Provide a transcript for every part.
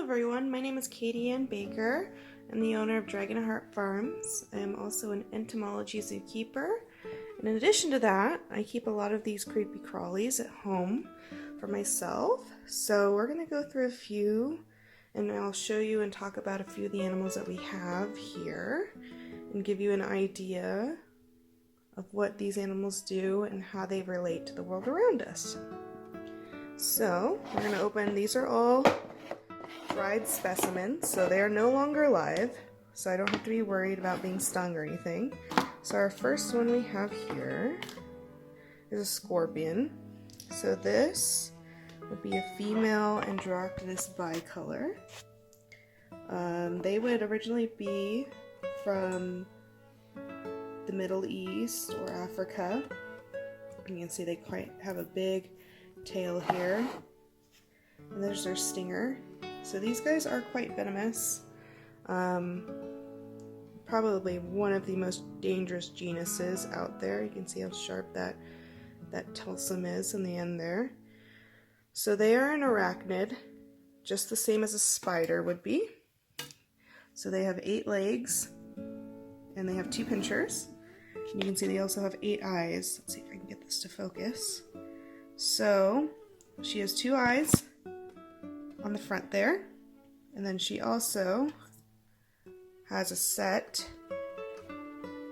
everyone, my name is Katie Ann Baker. I'm the owner of Dragon Heart Farms. I am also an entomology zookeeper. And in addition to that, I keep a lot of these creepy crawlies at home for myself. So we're going to go through a few and I'll show you and talk about a few of the animals that we have here and give you an idea of what these animals do and how they relate to the world around us. So we're going to open, these are all dried specimens, so they are no longer alive, so I don't have to be worried about being stung or anything. So our first one we have here is a scorpion. So this would be a female androgynous bicolor. They would originally be from the Middle East or Africa. You can see they quite have a big tail here. And there's their stinger. So these guys are quite venomous. Probably one of the most dangerous genuses out there. You can see how sharp that tilsum is in the end there. So they are an arachnid, just the same as a spider would be. So they have 8 legs, and they have 2 pinchers. You can see they also have 8 eyes. Let's see if I can get this to focus. So she has 2 eyes on the front there, and then she also has a set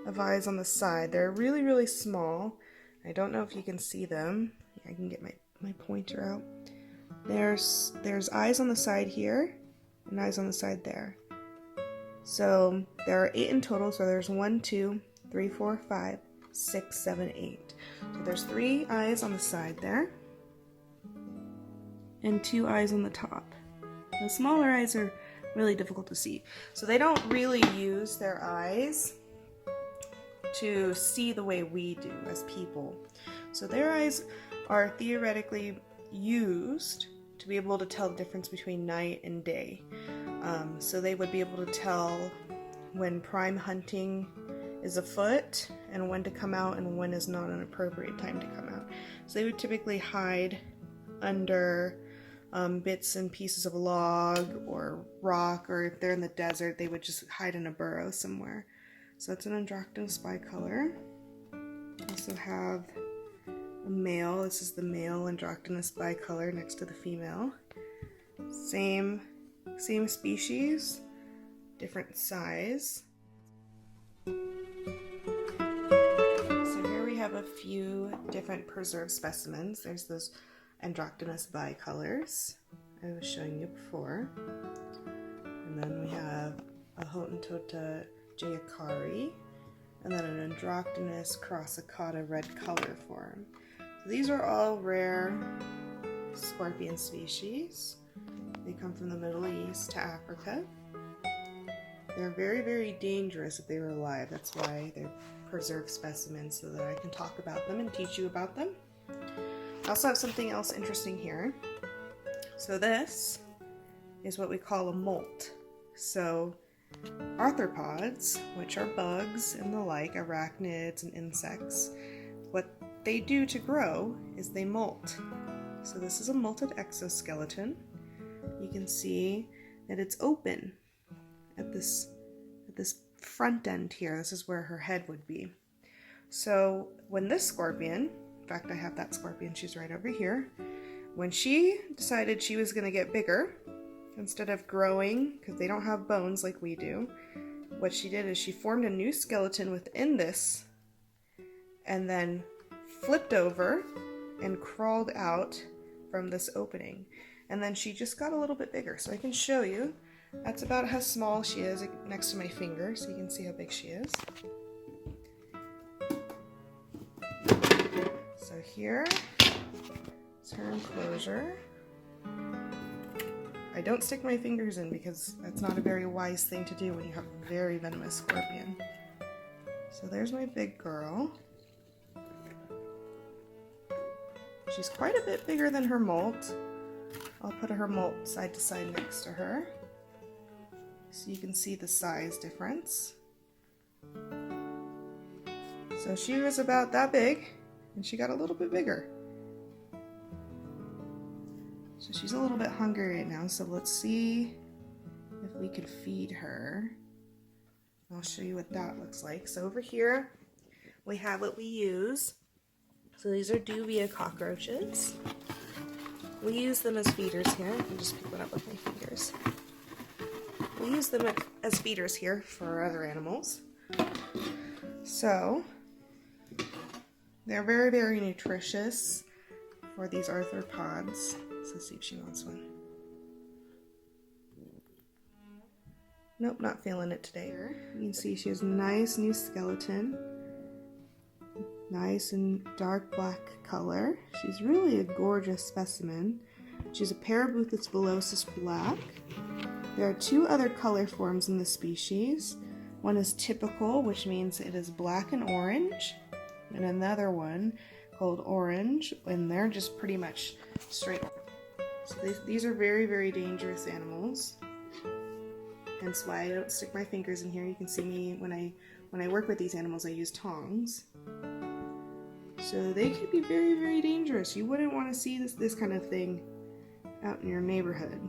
of eyes on the side. They're really, really small. I don't know if you can see them. I can get my pointer out. There's eyes on the side here and eyes on the side there. So there are 8 in total. So there's 1, 2, 3, 4, 5, 6, 7, 8. So there's 3 eyes on the side there and 2 eyes on the top. The smaller eyes are really difficult to see. So they don't really use their eyes to see the way we do as people. So their eyes are theoretically used to be able to tell the difference between night and day. So they would be able to tell when prime hunting is afoot and when to come out and when is not an appropriate time to come out. So they would typically hide under bits and pieces of log or rock, or if they're in the desert, they would just hide in a burrow somewhere. So it's an androgynous bicolor. Also have a male. This is the male androgynous bicolor next to the female. Same species, different size. So here we have a few different preserved specimens. There's those androgynous bicolors I was showing you before. And then we have a Hottentotta jayakari, and then an androgynous crossicata red color form. So these are all rare scorpion species. They come from the Middle East to Africa. They're very, very dangerous if they were alive. That's why they're preserved specimens, so that I can talk about them and teach you about them. I also have something else interesting here. So this is what we call a molt. So arthropods, which are bugs and the like, arachnids and insects, what they do to grow is they molt. So this is a molted exoskeleton. You can see that it's open at this front end here. This is where her head would be. So when this scorpion, in fact, I have that scorpion, she's right over here. When she decided she was going to get bigger, instead of growing, because they don't have bones like we do, what she did is she formed a new skeleton within this and then flipped over and crawled out from this opening. And then she just got a little bit bigger. So I can show you. That's about how small she is next to my finger, so you can see how big she is. So here is her enclosure. I don't stick my fingers in because that's not a very wise thing to do when you have a very venomous scorpion. So there's my big girl. She's quite a bit bigger than her molt. I'll put her molt side to side next to her so you can see the size difference. So she was about that big, and she got a little bit bigger. So she's a little bit hungry right now, so let's see we could feed her. I'll show you what that looks like. So over here we have what we use. So these are duvia cockroaches. We use them as feeders here. I can just pick one up with my fingers. We use them as feeders here for our other animals. So they're very, very nutritious for these arthropods. So let's see if she wants one. Nope, not feeling it today. You can see she has a nice new skeleton. Nice and dark black color. She's really a gorgeous specimen. She's a Parabuthus villosus black. There are two other color forms in the species. One is typical, which means it is black and orange, and another one called orange, and they're just pretty much straight. So these are very, very dangerous animals. Hence why I don't stick my fingers in here. You can see me when I work with these animals, I use tongs. So they could be very, very dangerous. You wouldn't want to see this kind of thing out in your neighborhood.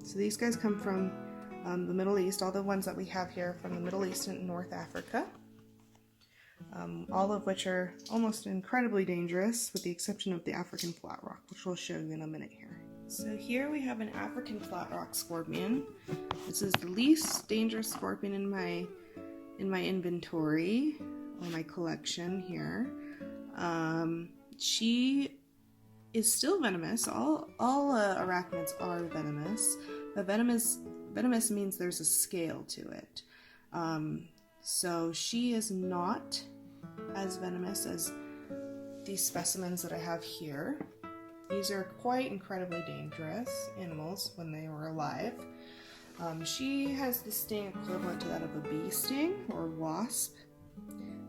So these guys come from the Middle East. All the ones that we have here from the Middle East and North Africa. All of which are almost incredibly dangerous, with the exception of the African flat rock, which we'll show you in a minute here. So here we have an African flat rock scorpion. This is the least dangerous scorpion in my inventory, or my collection here. She is still venomous. All arachnids are venomous, but venomous means there's a scale to it. So she is not as venomous as these specimens that I have here. These are quite incredibly dangerous animals when they were alive. She has the sting equivalent to that of a bee sting or wasp.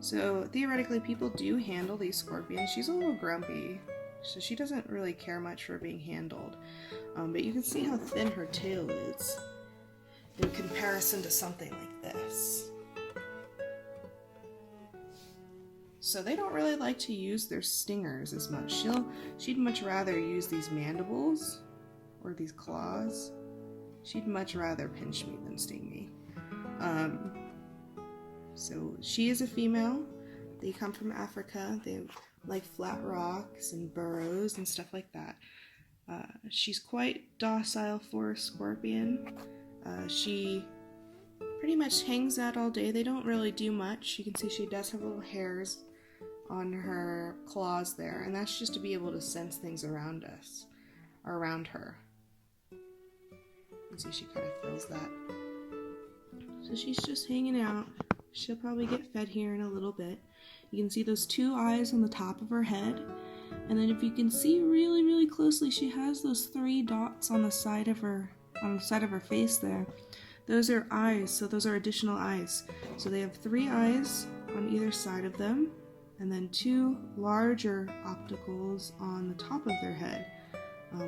So theoretically, people do handle these scorpions. She's a little grumpy, so she doesn't really care much for being handled. But you can see how thin her tail is in comparison to something like this. So they don't really like to use their stingers as much. She'd much rather use these mandibles or these claws. She'd much rather pinch me than sting me. So she is a female. They come from Africa. They like flat rocks and burrows and stuff like that. She's quite docile for a scorpion. She pretty much hangs out all day. They don't really do much. You can see she does have little hairs on her claws there, and that's just to be able to sense things around us, or around her. You can see she kind of feels that. So she's just hanging out. She'll probably get fed here in a little bit. You can see those two eyes on the top of her head, and then if you can see really, really closely, she has those 3 dots on the side of her face there. Those are eyes, so those are additional eyes. So they have 3 eyes on either side of them, and then 2 larger opticals on the top of their head,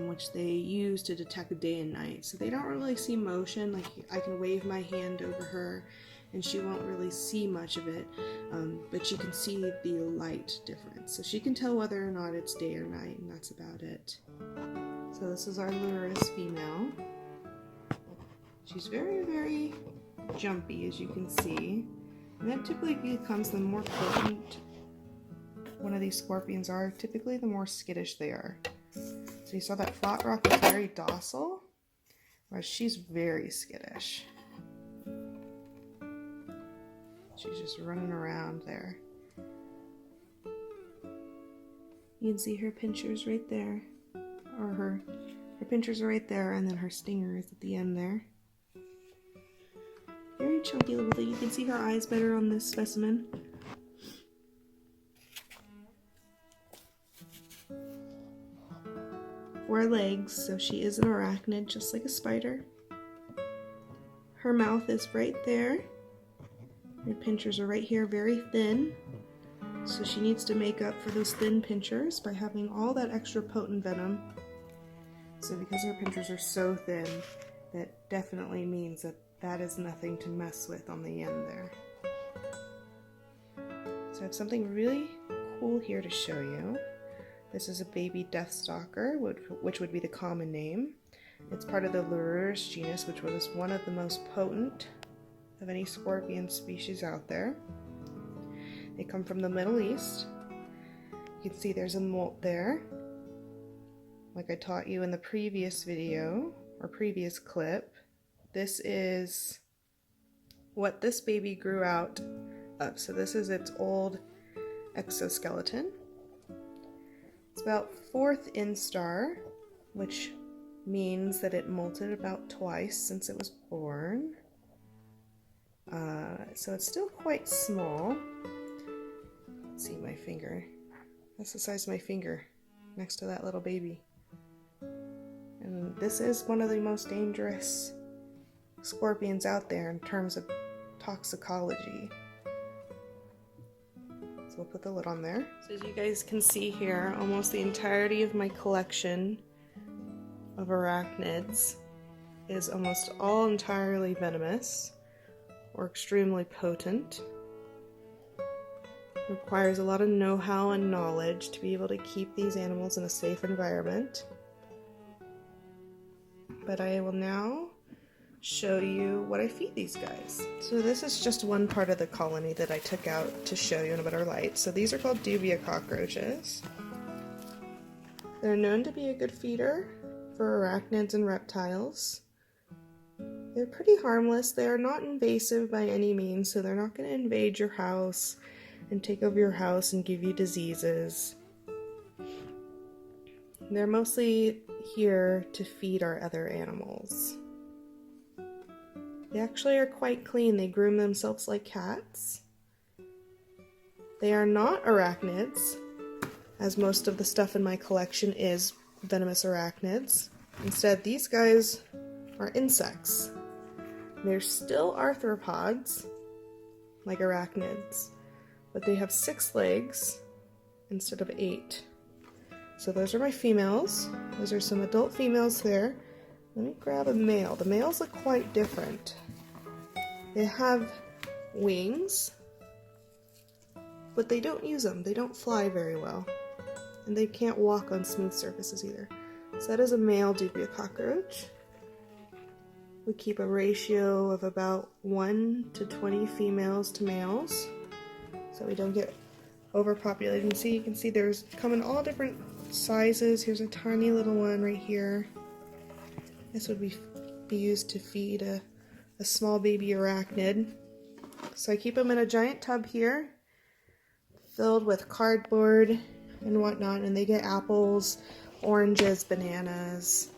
which they use to detect day and night. So they don't really see motion. Like, I can wave my hand over her and she won't really see much of it, but you can see the light difference. So she can tell whether or not it's day or night, and that's about it. So this is our Luris female. She's very, very jumpy, as you can see. And that typically becomes the more potent one of these scorpions are, typically the more skittish they are. So you saw that flat rock was very docile, whereas she's very skittish. She's just running around there. You can see her pinchers right there, or her pinchers are right there, and then her stinger is at the end there. Very chunky little thing. You can see her eyes better on this specimen. Four legs, so she is an arachnid, just like a spider. Her mouth is right there. Her pinchers are right here, very thin. So she needs to make up for those thin pinchers by having all that extra potent venom. So because her pinchers are so thin, that definitely means that is nothing to mess with on the end there. So I have something really cool here to show you. This is a baby deathstalker, which would be the common name. It's part of the Lururus genus, which was one of the most potent of any scorpion species out there. They come from the Middle East. You can see there's a molt there, like I taught you in the previous video or previous clip. This is what this baby grew out of. So this is its old exoskeleton. It's about 4th instar, which means that it molted about twice since it was born. So it's still quite small. Let's see my finger. That's the size of my finger next to that little baby. And this is one of the most dangerous scorpions out there in terms of toxicology. So we'll put the lid on there. So as you guys can see here, almost the entirety of my collection of arachnids is almost all entirely venomous or extremely potent. It requires a lot of know-how and knowledge to be able to keep these animals in a safe environment. But I will now show you what I feed these guys. So this is just one part of the colony that I took out to show you in a better light. So these are called dubia cockroaches. They're known to be a good feeder for arachnids and reptiles. They're pretty harmless. They are not invasive by any means, so they're not going to invade your house and take over your house and give you diseases. They're mostly here to feed our other animals. They actually are quite clean. They groom themselves like cats. They are not arachnids, as most of the stuff in my collection is venomous arachnids. Instead, these guys are insects. They're still arthropods, like arachnids, but they have 6 legs instead of 8. So those are my females. Those are some adult females there. Let me grab a male. The males look quite different. They have wings, but they don't use them. They don't fly very well. And they can't walk on smooth surfaces either. So that is a male dubia cockroach. We keep a ratio of about 1 to 20 females to males, so we don't get overpopulated. And see, you can see there's come in all different sizes. Here's a tiny little one right here. This would be used to feed a small baby arachnid. So I keep them in a giant tub here, filled with cardboard and whatnot, and they get apples, oranges, bananas,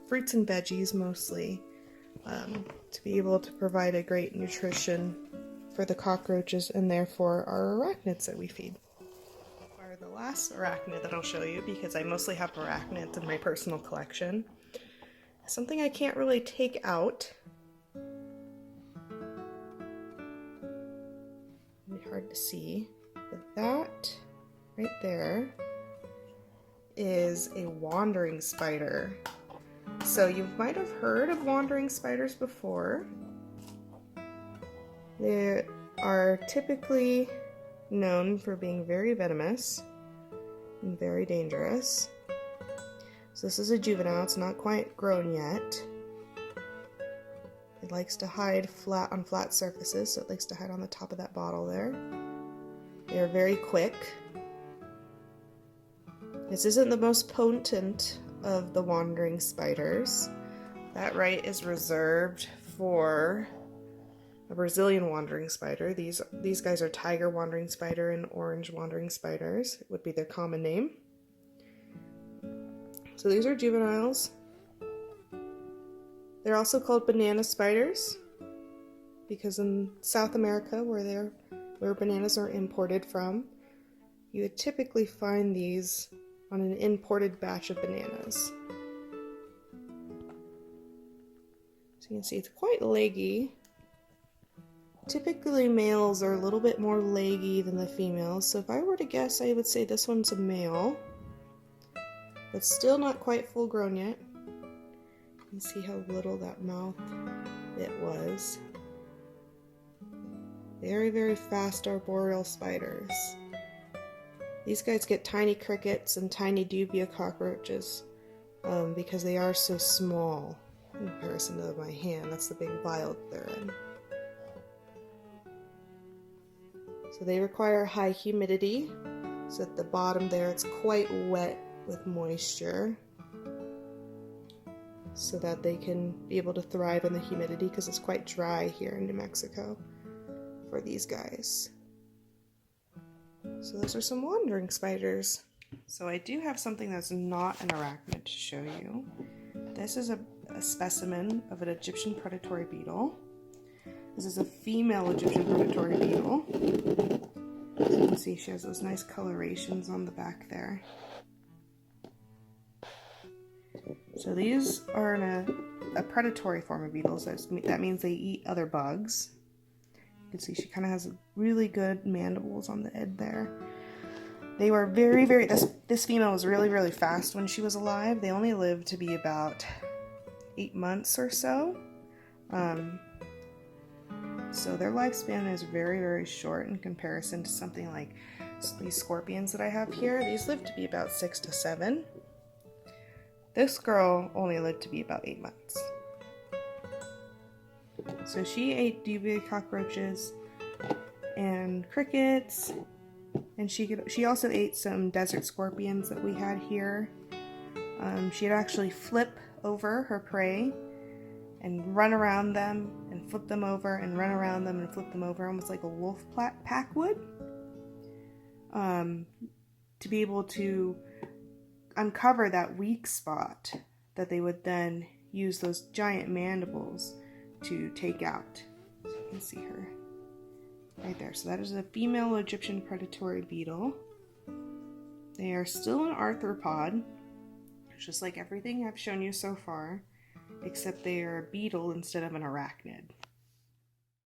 fruits and veggies mostly, to be able to provide a great nutrition for the cockroaches and therefore our arachnids that we feed. Are the last arachnid that I'll show you, because I mostly have arachnids in my personal collection. Something I can't really take out. Really hard to see, but that right there is a wandering spider. So you might have heard of wandering spiders before. They are typically known for being very venomous and very dangerous. So this is a juvenile. It's not quite grown yet. It likes to hide on flat surfaces, so it likes to hide on the top of that bottle there. They are very quick. This isn't the most potent of the wandering spiders. That right is reserved for a Brazilian wandering spider. These guys are tiger wandering spider and orange wandering spiders, would be their common name. So these are juveniles. They're also called banana spiders because in South America, where bananas are imported from, you would typically find these on an imported batch of bananas. So you can see it's quite leggy. Typically males are a little bit more leggy than the females, so if I were to guess, I would say this one's a male, but still not quite full grown yet. You can see how little that mouth bit was. Very, very fast arboreal spiders. These guys get tiny crickets and tiny dubia cockroaches because they are so small in comparison to my hand. That's the big vial that they're in. So they require high humidity. So at the bottom there it's quite wet with moisture, so that they can be able to thrive in the humidity, because it's quite dry here in New Mexico for these guys. So those are some wandering spiders. So I do have something that's not an arachnid to show you. This is a specimen of an Egyptian predatory beetle. This is a female Egyptian predatory beetle. As you can see, she has those nice colorations on the back there. So these are a predatory form of beetles. That means they eat other bugs. You can see she kind of has really good mandibles on the head there. They were this female was really fast when she was alive. They only lived to be about 8 months or so. So their lifespan is very short in comparison to something like these scorpions that I have here. These live to be about 6 to 7. This girl only lived to be about 8 months. So she ate duvia cockroaches and crickets, and she also ate some desert scorpions that we had here. She'd actually flip over her prey and run around them and flip them over and run around them and flip them over, almost like a wolf pack would, to be able to uncover that weak spot that they would then use those giant mandibles to take out. So you can see her right there. So that is a female Egyptian predatory beetle. They are still an arthropod, just like everything I've shown you so far, except they are a beetle instead of an arachnid.